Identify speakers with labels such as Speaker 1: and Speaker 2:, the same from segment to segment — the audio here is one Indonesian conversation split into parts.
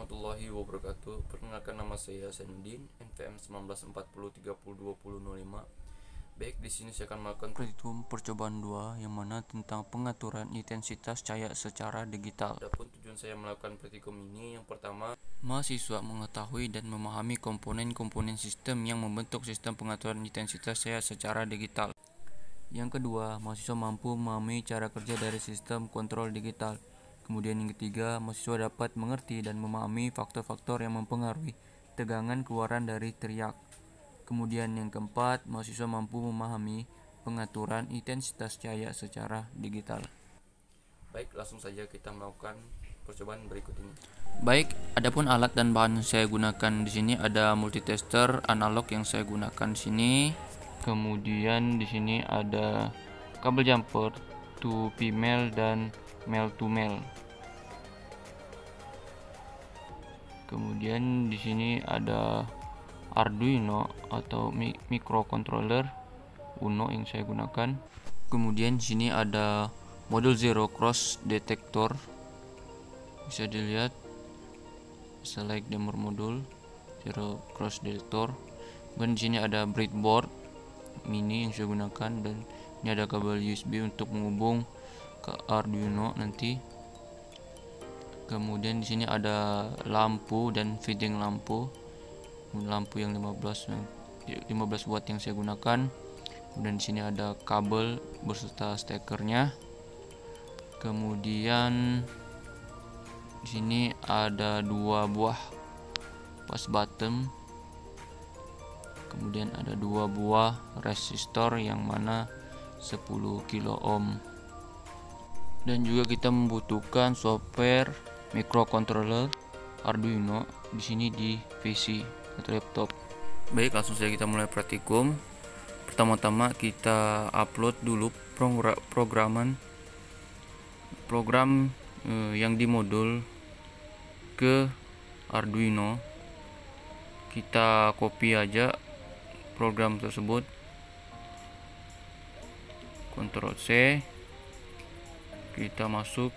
Speaker 1: warahmatullahi wabarakatuh. Perkenalkan, nama saya Zainuddin, NPM 1940302005. Baik, di sini saya akan melakukan percobaan 2 yang mana tentang pengaturan intensitas cahaya secara digital. Adapun tujuan saya melakukan praktikum ini, yang pertama, mahasiswa mengetahui dan memahami komponen-komponen sistem yang membentuk sistem pengaturan intensitas cahaya secara digital. Yang kedua, mahasiswa mampu memahami cara kerja dari sistem kontrol digital. Kemudian yang ketiga, mahasiswa dapat mengerti dan memahami faktor-faktor yang mempengaruhi tegangan keluaran dari teriak. Kemudian yang keempat, mahasiswa mampu memahami pengaturan intensitas cahaya secara digital. Baik, langsung saja kita melakukan percobaan berikut ini. Baik, adapun alat dan bahan yang saya gunakan di sini ada multitester analog yang saya gunakan di sini. Kemudian di sini ada kabel jumper to female dan male to male. Kemudian di sini ada Arduino atau microcontroller Uno yang saya gunakan. Kemudian di sini ada modul zero cross detector. Bisa dilihat, select dimmer modul zero cross detector. Dan di sini ada breadboard mini yang saya gunakan, dan ini ada kabel USB untuk menghubung ke Arduino nanti. Kemudian di sini ada lampu dan feeding lampu yang 15 watt yang saya gunakan. Kemudian di sini ada kabel beserta stekernya. Kemudian di sini ada 2 buah push button. Kemudian ada 2 buah resistor yang mana 10 kilo ohm. Dan juga kita membutuhkan software microcontroller Arduino di sini di PC atau laptop. Baik, langsung saja kita mulai praktikum. Pertama-tama kita upload dulu program yang dimodul ke Arduino. Kita copy aja program tersebut, Ctrl C, kita masuk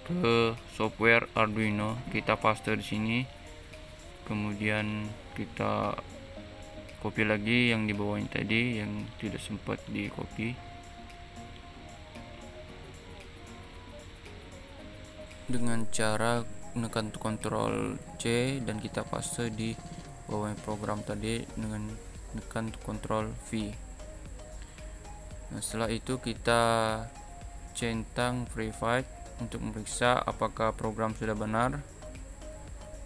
Speaker 1: ke software Arduino, kita paste di sini. Kemudian kita copy lagi yang di bawah ini tadi yang tidak sempat di copy dengan cara menekan Ctrl C, dan kita paste di bawah program tadi dengan menekan Ctrl V. Nah, setelah itu kita centang private untuk memeriksa apakah program sudah benar.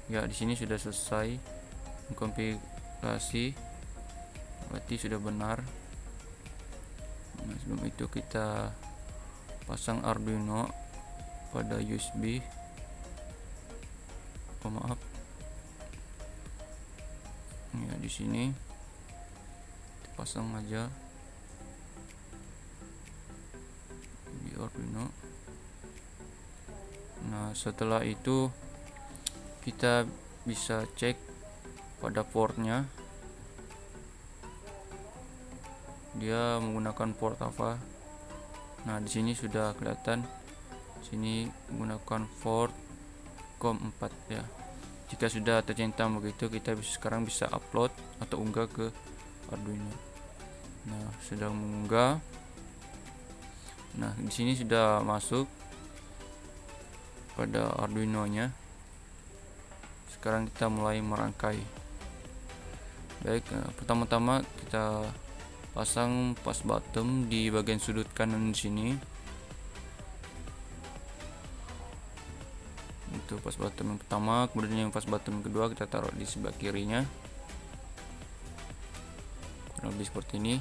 Speaker 1: Ya, di sini sudah selesai konfigurasi, berarti sudah benar. Nah, sebelum itu kita pasang Arduino pada USB. Maaf. Ya, di sini kita pasang aja di Arduino. Nah, setelah itu kita bisa cek pada portnya, dia menggunakan port apa. Nah, di sini sudah kelihatan, sini menggunakan port COM4 ya. Jika sudah tercentang begitu, kita sekarang bisa upload atau unggah ke Arduino. Nah, sudah mengunggah. Nah, di sini sudah masuk pada Arduino-nya. Sekarang kita mulai merangkai. Baik, pertama-tama kita pasang push button di bagian sudut kanan di sini. Itu push button yang pertama. Kemudian yang push button kedua kita taruh di sebelah kirinya, kurang lebih seperti ini.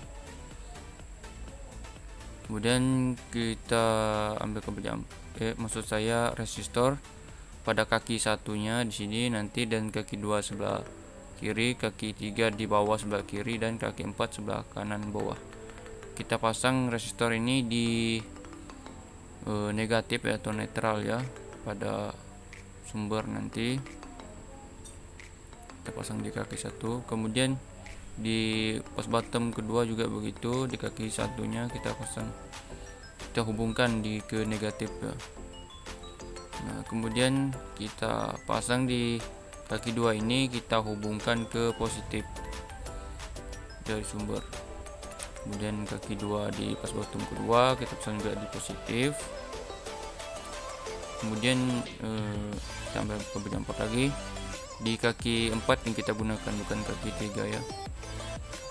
Speaker 1: Kemudian kita ambil kabel maksud saya resistor pada kaki satunya di sini nanti, dan kaki 2 sebelah kiri, kaki 3 di bawah sebelah kiri, dan kaki 4 sebelah kanan bawah. Kita pasang resistor ini di negatif atau netral ya, pada sumber nanti. Kita pasang di kaki 1. Kemudian di push button kedua juga begitu, di kaki satunya kita pasang, kita hubungkan ke negatif ya. Nah, kemudian kita pasang di kaki 2 ini, kita hubungkan ke positif dari sumber. Kemudian kaki 2 di pas bottom kedua kita pasang juga di positif. Kemudian kita ambil kabel jumper lagi di kaki 4 yang kita gunakan, bukan kaki 3 ya,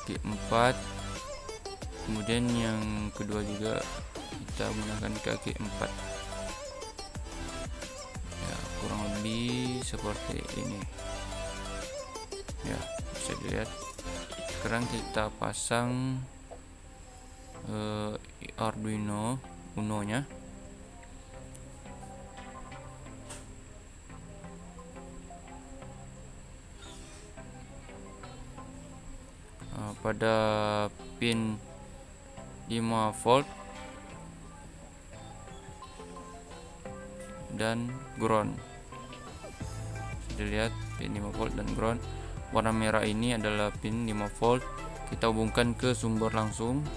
Speaker 1: kaki 4. Kemudian yang kedua juga kita gunakan di kaki 4 ya, kurang lebih seperti ini ya, bisa dilihat. Sekarang kita pasang Arduino Uno nya. Pada pin 5 volt dan ground. Dilihat pin 5 volt dan ground. Warna merah ini adalah pin 5 volt, kita hubungkan ke sumber langsung,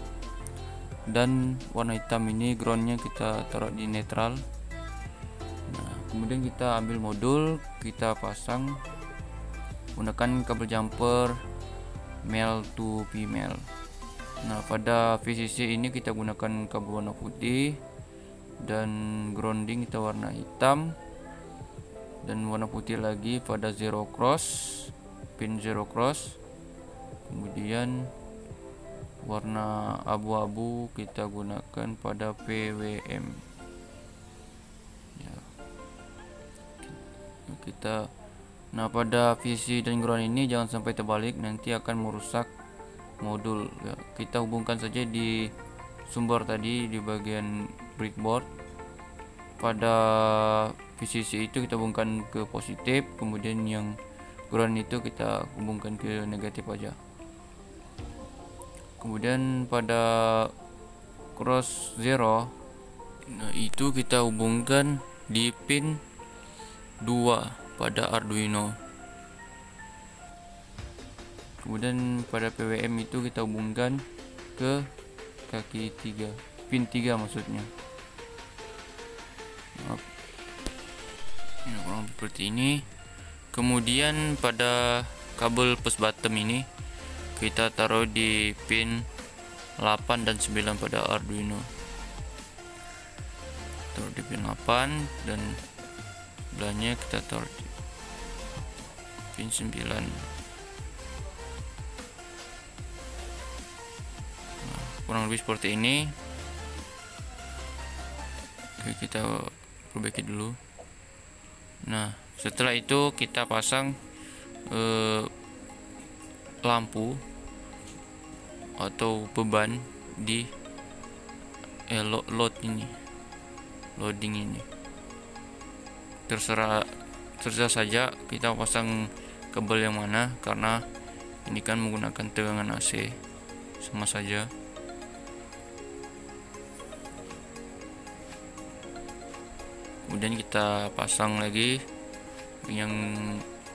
Speaker 1: dan warna hitam ini groundnya kita taruh di netral. Nah, kemudian kita ambil modul, kita pasang gunakan kabel jumper male to female. Nah, pada VCC ini kita gunakan kabel warna putih, dan grounding kita warna hitam, dan warna putih lagi pada zero cross, pin zero cross. Kemudian warna abu-abu kita gunakan pada PWM ya. Nah, pada VCC dan ground ini jangan sampai terbalik, nanti akan merusak modul ya. Kita hubungkan saja di sumber tadi di bagian breadboard. Pada VCC itu kita hubungkan ke positif, kemudian yang ground itu kita hubungkan ke negatif aja. Kemudian pada cross zero, nah itu kita hubungkan di pin 2 pada Arduino. Kemudian pada PWM itu kita hubungkan ke kaki 3, pin 3 maksudnya. Ini kurang seperti ini. Kemudian pada kabel push bottom ini kita taruh di pin 8 dan 9 pada Arduino. Taruh di pin 8 dan sebelahnya kita taruh di pin 9. Nah, kurang lebih seperti ini. Oke, kita perbaiki dulu. Nah, setelah itu kita pasang lampu atau beban di loading ini. Terserah saja kita pasang kabel yang mana, karena ini kan menggunakan tegangan AC, sama saja. Kemudian kita pasang lagi yang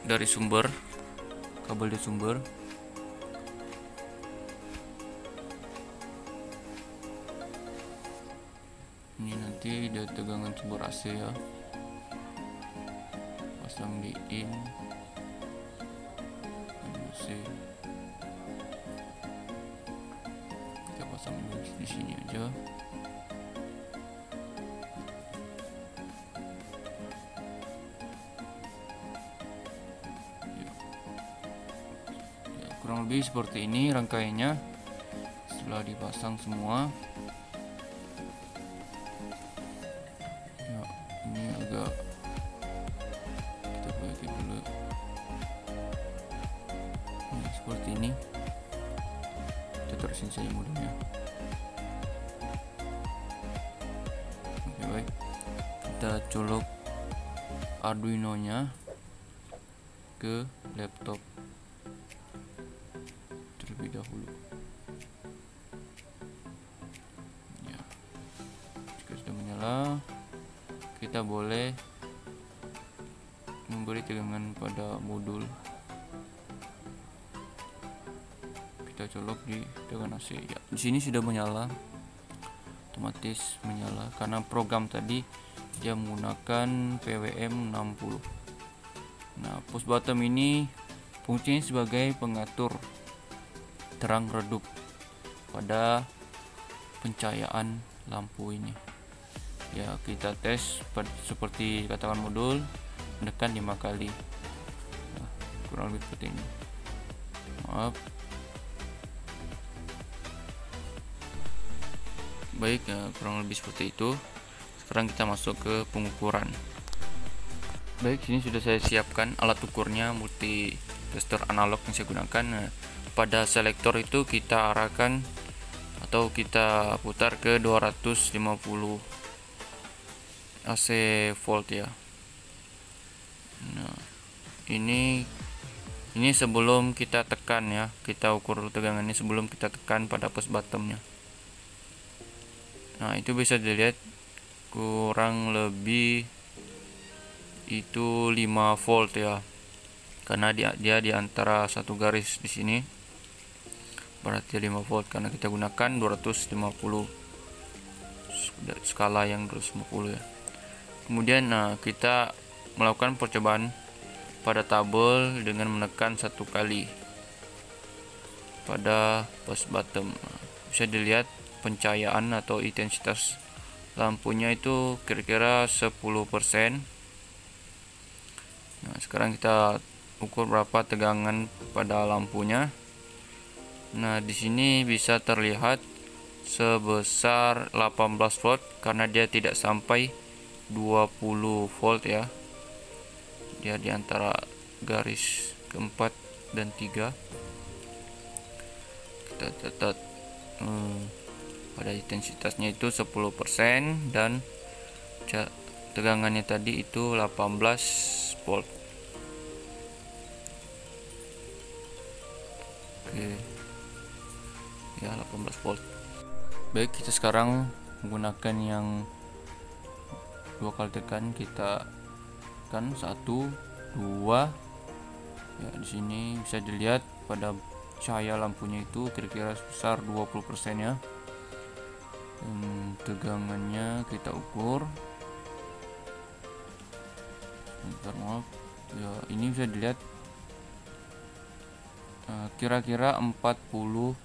Speaker 1: dari sumber, kabel dari sumber. Ini nanti dari tegangan sumber AC ya, pasang di in AC. Kita pasang di sini aja. Kurang lebih seperti ini rangkaiannya setelah dipasang semua ya. Ini agak kita perbaiki dulu. Nah, seperti ini kita terusin saja modulnya. Oke, baik, kita colok Arduino nya ke laptop terlebih dahulu ya. Jika sudah menyala, kita boleh memberi tegangan pada modul. Kita colok di tegangan AC ya. Di sini sudah menyala, otomatis menyala karena program tadi dia menggunakan PWM 60. Nah, push bottom ini fungsinya sebagai pengatur terang redup pada pencahayaan lampu ini. Ya, kita tes seperti katakan modul, menekan 5 kali. Nah, kurang lebih seperti ini. Maaf. Baik, ya, kurang lebih seperti itu. Sekarang kita masuk ke pengukuran. Baik, sini sudah saya siapkan alat ukurnya, multi tester analog yang saya gunakan. Nah, pada selektor itu kita arahkan atau kita putar ke 250 AC volt ya. Nah, ini sebelum kita tekan ya, kita ukur tegangannya sebelum kita tekan pada push bottomnya. Nah, itu bisa dilihat kurang lebih itu 5 volt ya, karena dia di antara satu garis di sini, berarti 5 volt karena kita gunakan 250 skala yang 250 ya. Kemudian kita melakukan percobaan pada tabel dengan menekan 1 kali pada push bottom. Bisa dilihat pencahayaan atau intensitas lampunya itu kira-kira 10%. Nah, sekarang kita ukur berapa tegangan pada lampunya. Nah, di sini bisa terlihat sebesar 18 volt karena dia tidak sampai 20 volt ya. Dia di antara garis keempat dan 3. Kita catat pada intensitasnya itu 10% dan tegangannya tadi itu 18 volt. Oke. Ya, 18 volt. Baik, kita sekarang menggunakan yang 2 kali tekan, kita tekan 1, 2. Ya, di sini bisa dilihat pada cahaya lampunya itu kira-kira sebesar 20% ya. Dan tegangannya kita ukur. Bentar, maaf. Ya, ini bisa dilihat kira-kira 40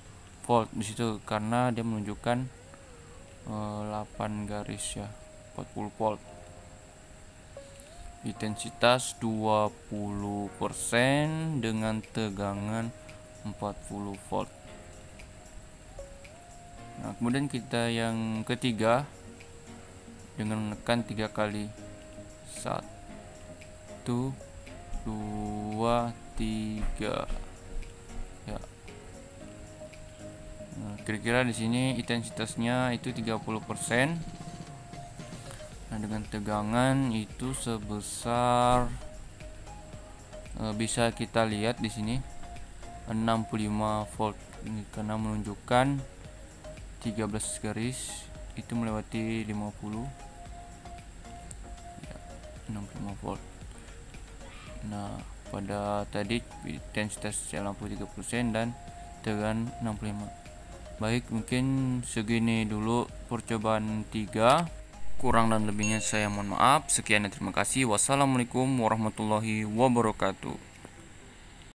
Speaker 1: volt di situ karena dia menunjukkan 8 garis ya, 40 volt. Intensitas 20% dengan tegangan 40 volt. Nah, kemudian kita yang ketiga dengan menekan 3 kali. 1, 2, 3. Ya. Nah, kira-kira di sini intensitasnya itu 30%. Nah, dengan tegangan itu sebesar bisa kita lihat di sini 65 volt ini karena menunjukkan 13 garis itu melewati 50 ya, 65 volt. Nah, pada tadi intensitas lampu 30% dan tegangan 65. Baik, mungkin segini dulu percobaan 3. Kurang dan lebihnya saya mohon maaf. Sekian dan terima kasih. Wassalamualaikum warahmatullahi wabarakatuh.